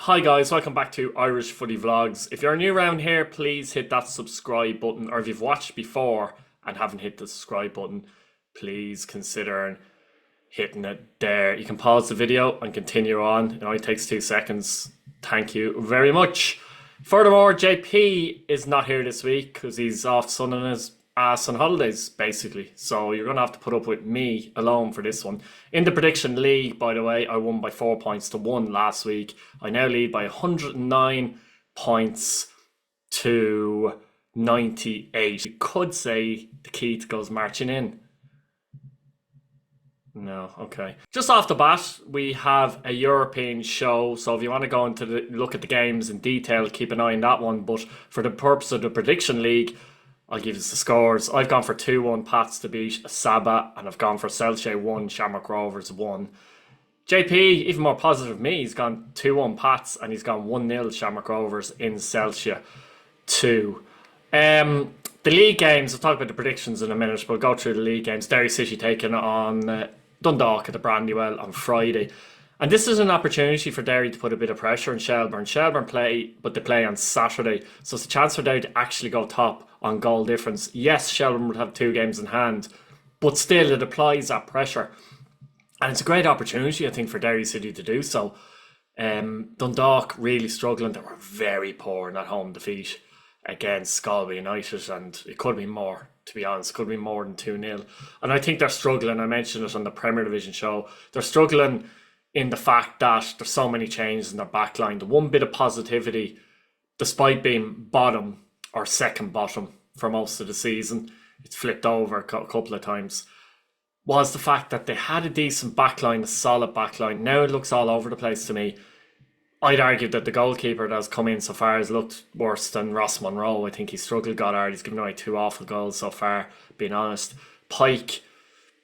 Hi guys, welcome back to Irish Footy Vlogs. If you're new around here, please hit that subscribe button, or if you've watched before and haven't hit the subscribe button, please consider hitting it there. You can pause the video and continue on. It only takes 2 seconds. Thank you very much. Furthermore, JP is not here this week because he's off sunning his ass on holidays, basically. So you're going to have to put up with me alone for this one. In the prediction league, by the way, I won by 4 points to 1 last week. I now lead by 109 points to 98. You could say the Keith goes marching in. No, okay. Just off the bat, we have a European show. So if you want to go into look at the games in detail, keep an eye on that one. But for the purpose of the prediction league, I'll give you the scores. I've gone for 2-1 Pats to beat Saba, and I've gone for Celtic 1, Shamrock Rovers 1. JP, even more positive than me, he's gone 2-1 Pats, and he's gone 1-0 Shamrock Rovers in Celtic 2. The league games, I'll talk about the predictions in a minute, but we'll go through the league games. Derry City taking on Dundalk at the Brandywell on Friday. And this is an opportunity for Derry to put a bit of pressure on Shelbourne. Shelbourne play, but they play on Saturday. So it's a chance for Derry to actually go top on goal difference. Yes, Shelbourne would have 2 games in hand, but still it applies that pressure. And it's a great opportunity, I think, for Derry City to do so. Dundalk really struggling. They were very poor in that home defeat against Galway United, and it could be more, to be honest. It could be more than 2-0. And I think they're struggling. I mentioned it on the Premier Division show. They're struggling in the fact that there's so many changes in their backline. The one bit of positivity, despite being bottom or second bottom for most of the season, it's flipped over a couple of times, was the fact that they had a decent backline, a solid backline. Now it looks all over the place to me. I'd argue that the goalkeeper that has come in so far has looked worse than Ross Monroe. I think he struggled, Goddard. He's given away 2 awful goals so far, being honest. Pike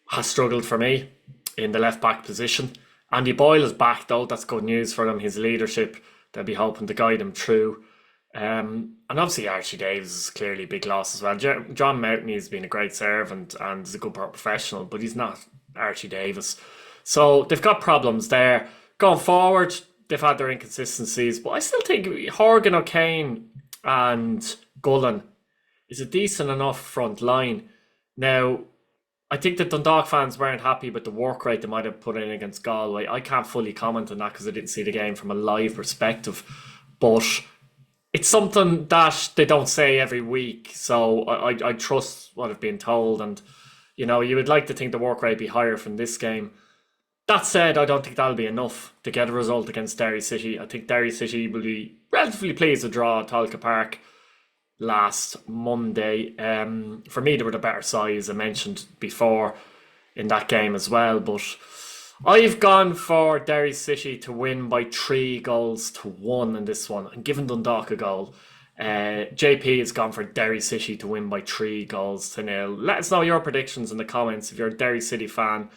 has struggled for me in the left back position. Andy Boyle is back though. That's good news for them. His leadership, they'll be hoping to guide him through. And obviously Archie Davis is clearly a big loss as well. John Mountney has been a great servant and is a good professional, but he's not Archie Davis. So they've got problems there. Going forward, they've had their inconsistencies, but I still think Horgan, O'Kane and Gullen is a decent enough front line. Now, I think the Dundalk fans weren't happy with the work rate they might have put in against Galway. I can't fully comment on that because I didn't see the game from a live perspective, but it's something that they don't say every week, so I trust what I've been told, and you would like to think the work rate be higher from this game. That said, I don't think that'll be enough to get a result against Derry City. I think Derry City will be relatively pleased to draw at Tolka Park last Monday. For me, they were the better side, as I mentioned before, in that game as well, but I've gone for Derry City to win by 3-1 in this one. I'm giving Dundalk a goal. JP has gone for Derry City to win by 3-0. Let us know your predictions in the comments if you're a Derry City fan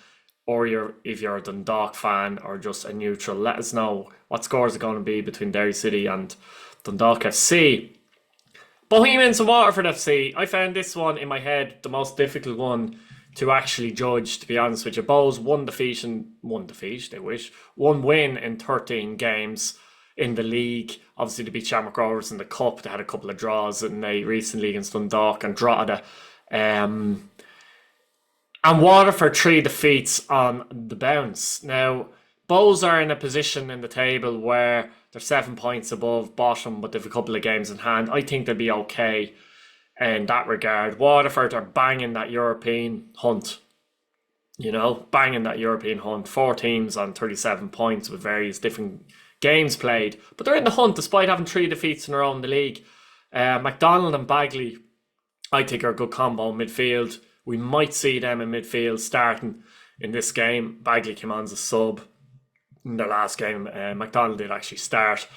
or if you're a Dundalk fan or just a neutral. Let us know what scores are going to be between Derry City and Dundalk FC. Bohemians and Waterford FC. I found this one in my head the most difficult one to actually judge, to be honest with you. Bows one win in 13 games in the league. Obviously, they beat Shamrock Rovers in the Cup. They had a couple of draws in the recently against Dundalk and Drogheda. And Waterford 3 defeats on the bounce. Now, Bows are in a position in the table where they're 7 points above bottom, but they've a couple of games in hand. I think they'll be okay in that regard. Waterford are banging that European hunt. 4 teams on 37 points with various different games played. But they're in the hunt despite having 3 defeats in a row in the league. McDonald and Bagley, I think, are a good combo in midfield. We might see them in midfield starting in this game. Bagley came on as a sub in their last game. McDonald did actually start.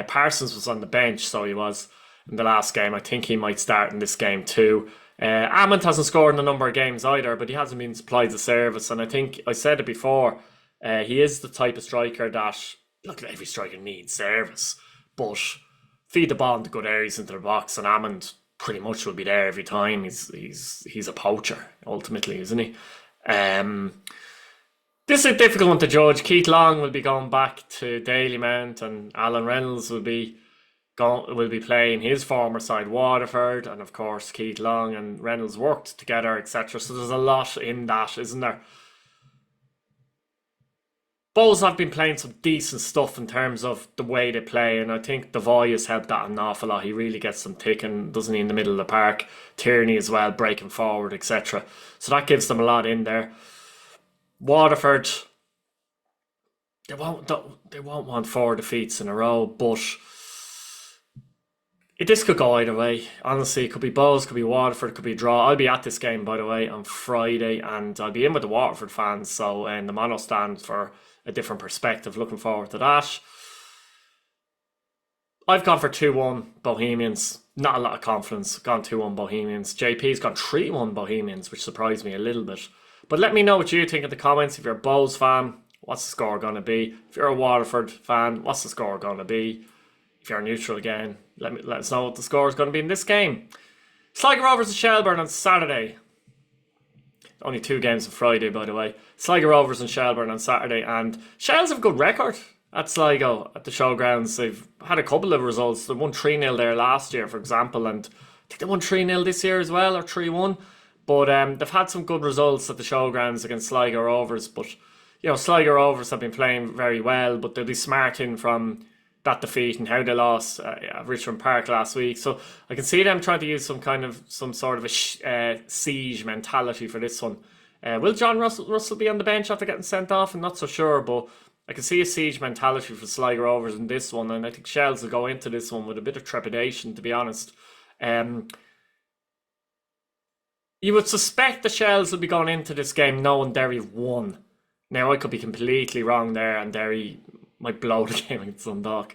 Parsons was on the bench, so he was in the last game. I think he might start in this game too. Amond hasn't scored in a number of games either, but he hasn't been supplied the service. And I think I said it before, he is the type of striker that, look, every striker needs service, but feed the ball into good areas into the box, and Amond pretty much will be there every time. He's a poacher ultimately, isn't he? This is a difficult one to judge. Keith Long will be going back to Dalymount, and Alan Reynolds will be playing his former side Waterford, and of course Keith Long and Reynolds worked together, etc. So there's a lot in that, isn't there? Bows have been playing some decent stuff in terms of the way they play, and I think Devoy has helped that an awful lot. He really gets them ticking, doesn't he, in the middle of the park? Tierney as well, breaking forward, etc. So that gives them a lot in there. Waterford, they won't want 4 defeats in a row, but this could go either way. Honestly, it could be Bows, could be Waterford, it could be a draw. I'll be at this game, by the way, on Friday, and I'll be in with the Waterford fans, so in the mono stand for a different perspective. Looking forward to that. I've gone for 2-1 Bohemians. Not a lot of confidence. Gone 2-1 Bohemians. JP's gone 3-1 Bohemians, which surprised me a little bit. But let me know what you think in the comments. If you're a Bows fan, what's the score going to be? If you're a Waterford fan, what's the score going to be? If you're neutral again, let us know what the score is going to be in this game. Sligo Rovers and Shelburne on Saturday. Only 2 games on Friday, by the way. Sligo Rovers and Shelburne on Saturday. And Shells have a good record at Sligo, at the showgrounds. They've had a couple of results. They won 3-0 there last year, for example. And I think they won 3-0 this year as well, or 3-1. But they've had some good results at the showgrounds against Sligo Rovers. But, Sligo Rovers have been playing very well. But they'll be smart in from that defeat and how they lost at Richmond Park last week. So I can see them trying to use some sort of a siege mentality for this one. Will John Russell be on the bench after getting sent off? I'm not so sure, but I can see a siege mentality for Sligo Rovers in this one, and I think Shells will go into this one with a bit of trepidation, to be honest. You would suspect the Shells will be going into this game knowing Derry won. Now, I could be completely wrong there, and Derry might blow the game against Dundalk.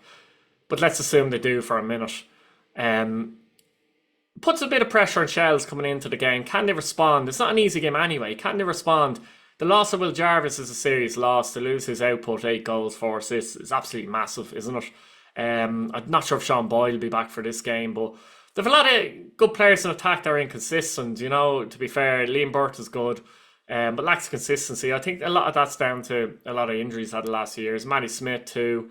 But let's assume they do for a minute. Puts a bit of pressure on Shells coming into the game. Can they respond? It's not an easy game anyway. Can they respond? The loss of Will Jarvis is a serious loss. To lose his output, 8 goals, 4 assists, is absolutely massive, isn't it? I'm not sure if Sean Boyle will be back for this game, but they have a lot of good players in attack that are inconsistent. To be fair, Liam Burt is good, but lacks consistency. I think a lot of that's down to a lot of injuries had the last few years. Matty Smith too.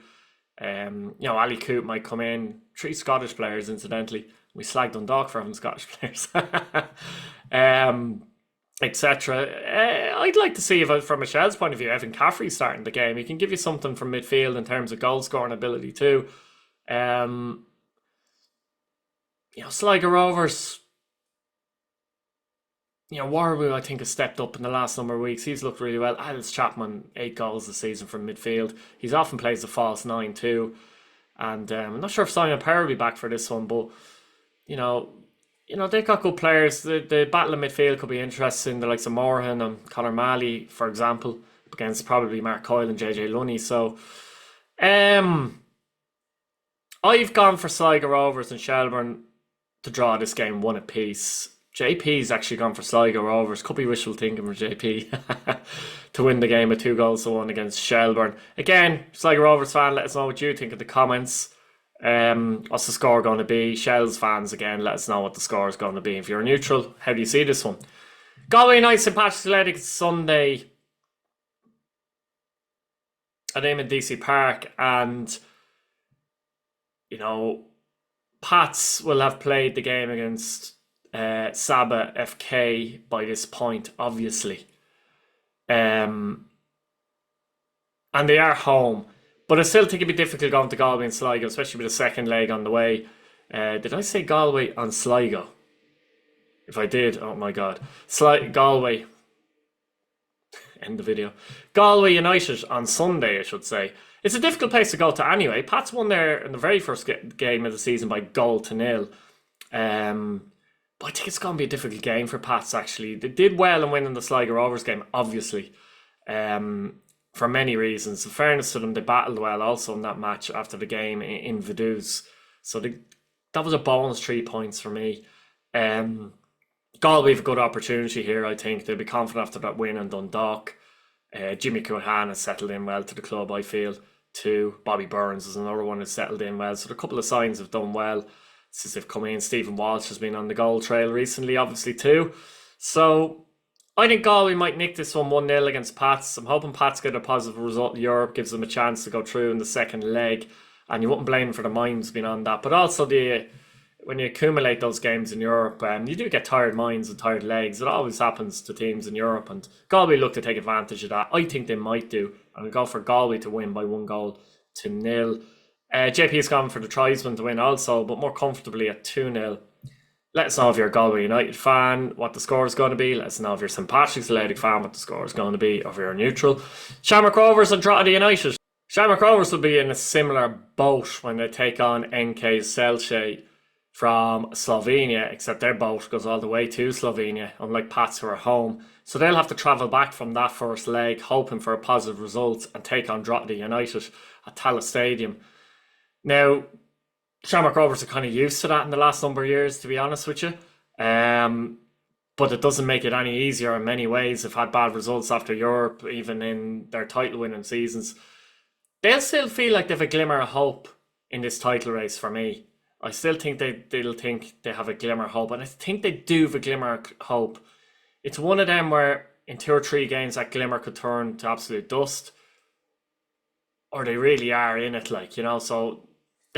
Ali Coote might come in. 3 Scottish players, incidentally. We slagged Dundalk for having Scottish players. Etc. I'd like to see, from a Shell's point of view, Evan Caffrey starting the game. He can give you something from midfield in terms of goal scoring ability too. Sligo Rovers. Warwood, I think, has stepped up in the last number of weeks. He's looked really well. Alice Chapman, 8 goals this season from midfield. He's often plays the false 9 too. And I'm not sure if Simon Power will be back for this one, but they've got good players. The battle of midfield could be interesting. The likes of Morahan and Conor Malley, for example, against probably Mark Coyle and JJ Lunny. So, I've gone for Sligo Rovers and Shelburne to draw this game 1 apiece. JP's actually gone for Sligo Rovers. Could be wishful thinking for JP to win the game with 2-1 against Shelburne. Again, Sligo Rovers fan, let us know what you think in the comments. What's the score going to be? Shells fans, again, let us know what the score is going to be. If you're neutral, how do you see this one? Galway United St Patrick's Athletic Sunday at Eamon DC Park, and Pats will have played the game against Saba FK by this point, obviously. And they are home. But I still think it'd be difficult going to Galway and Sligo, especially with the second leg on the way. Did I say Galway on Sligo? If I did, oh my God. Galway. End the video. Galway United on Sunday, I should say. It's a difficult place to go to anyway. Pats won there in the very first game of the season by 0-0. But I think it's going to be a difficult game for Pats, actually. They did well in winning the Sligo Rovers game, obviously. For many reasons. In fairness to them, they battled well also in that match after the game in Vaduz. So that was a bonus 3 points for me. Galway have a good opportunity here, I think. They'll be confident after that win in Dundalk. Jimmy Cohan has settled in well to the club, I feel, too. Bobby Burns is another one who's settled in well. So a couple of signs have done well since they've come in. Stephen Walsh has been on the goal trail recently, obviously, too. So I think Galway might nick this one 1-0 against Pats. I'm hoping Pats get a positive result in Europe, gives them a chance to go through in the second leg. And you wouldn't blame them for the minds being on that. But also, when you accumulate those games in Europe, you do get tired minds and tired legs. It always happens to teams in Europe. And Galway look to take advantage of that. I think they might do. I'll go for Galway to win by 1-0. JP's gone for the Tribesmen to win also, but more comfortably at 2-0. Let us know if you're a Galway United fan what the score is going to be. Let us know if you're a St Patrick's Athletic fan what the score is going to be, or if you're neutral. Shamrock Rovers and Drogheda United. Shamrock Rovers will be in a similar boat when they take on NK Celje from Slovenia, except their boat goes all the way to Slovenia, unlike Pats who are home. So they'll have to travel back from that first leg, hoping for a positive result, and take on Drogheda United at Tallaght Stadium. Now, Shamrock Rovers are kind of used to that in the last number of years, to be honest with you. But it doesn't make it any easier in many ways. They've had bad results after Europe, even in their title-winning seasons. They'll still feel like they've a glimmer of hope in this title race for me. I still think they'll think they have a glimmer of hope. And I think they do have a glimmer of hope. It's one of them where in 2 or 3 games that glimmer could turn to absolute dust. Or they really are in it, so...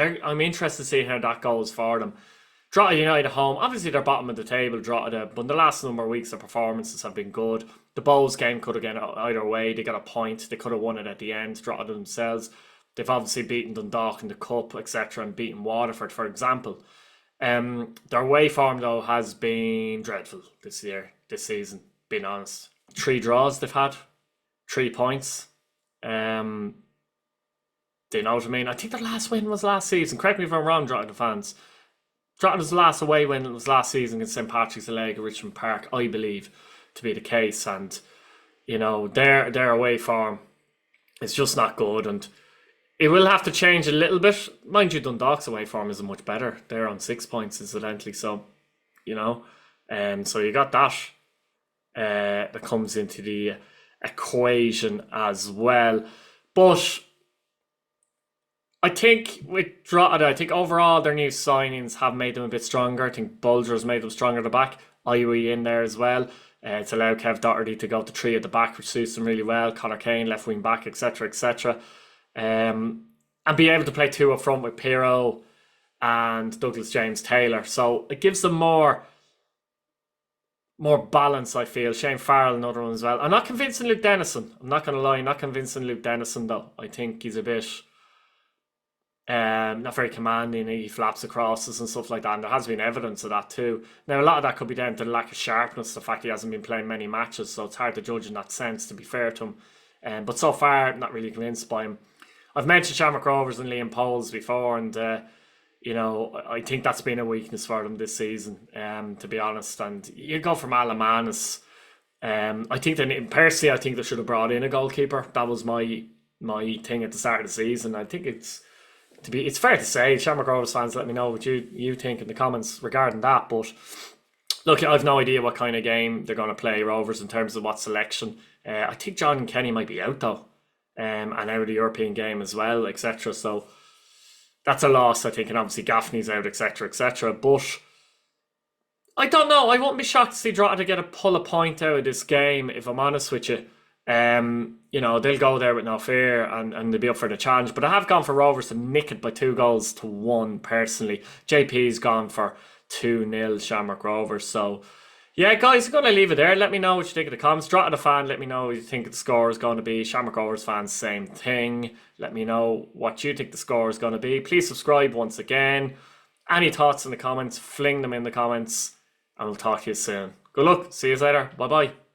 I'm interested to see how that goes for them. Drogheda United at home, obviously they're bottom of the table, Drogheda, but in the last number of weeks their performances have been good. The Bows game could have gone either way. They got a point, they could have won it at the end, Drogheda themselves. They've obviously beaten Dundalk in the Cup, etc., and beaten Waterford, for example. Their away form, though, has been dreadful this season, being honest. 3 draws they've had, 3 points. Do you know what I mean? I think their last win was last season. Correct me if I'm wrong, Drogheda fans. Drogheda's last away win was last season against St Patrick's Athletic at Richmond Park, I believe, to be the case. And, their away form is just not good. And it will have to change a little bit. Mind you, Dundalk's away form isn't much better. They're on 6 points, incidentally. So, so you got that that comes into the equation as well. But I think with Drogheda, overall their new signings have made them a bit stronger. I think Bulger's made them stronger at the back. Iwi in there as well. It's allowed Kev Doherty to go to 3 at the back, which suits them really well. Conor Kane, left wing back, etc., etc. And be able to play 2 up front with Pirro and Douglas James Taylor. So it gives them more balance, I feel. Shane Farrell, another one as well. I'm not convincing Luke Dennison. I'm not going to lie, not convincing Luke Dennison, though. I think he's a bit... not very commanding. He flaps acrosses and stuff like that, and there has been evidence of that too. Now, a lot of that could be down to the lack of sharpness, the fact he hasn't been playing many matches, so it's hard to judge in that sense, to be fair to him. But so far, I'm not really convinced by him. I've mentioned Shamrock Rovers and Liam Poles before, and I think that's been a weakness for them this season, to be honest. And you go from Alamanis. I think personally, I think they should have brought in a goalkeeper. That was my thing at the start of the season. I think it's fair to say, Shamrock Rovers fans, let me know what you think in the comments regarding that. But look, I've no idea what kind of game they're going to play, Rovers, in terms of what selection. I think John Kenny might be out though, and out of the European game as well, etc. So that's a loss, I think, and obviously Gaffney's out, etc., etc. But I don't know. I wouldn't be shocked to see Drogheda pull a point out of this game, if I'm honest with you. They'll go there with no fear and they'll be up for the challenge. But I have gone for Rovers to nick it by 2-1 personally. JP's gone for 2-0 Shamrock Rovers. So, yeah, guys, I'm going to leave it there. Let me know what you think in the comments. Drogheda fan, let me know what you think the score is going to be. Shamrock Rovers fans, same thing. Let me know what you think the score is going to be. Please subscribe once again. Any thoughts in the comments, fling them in the comments. And we'll talk to you soon. Good luck. See you later. Bye-bye.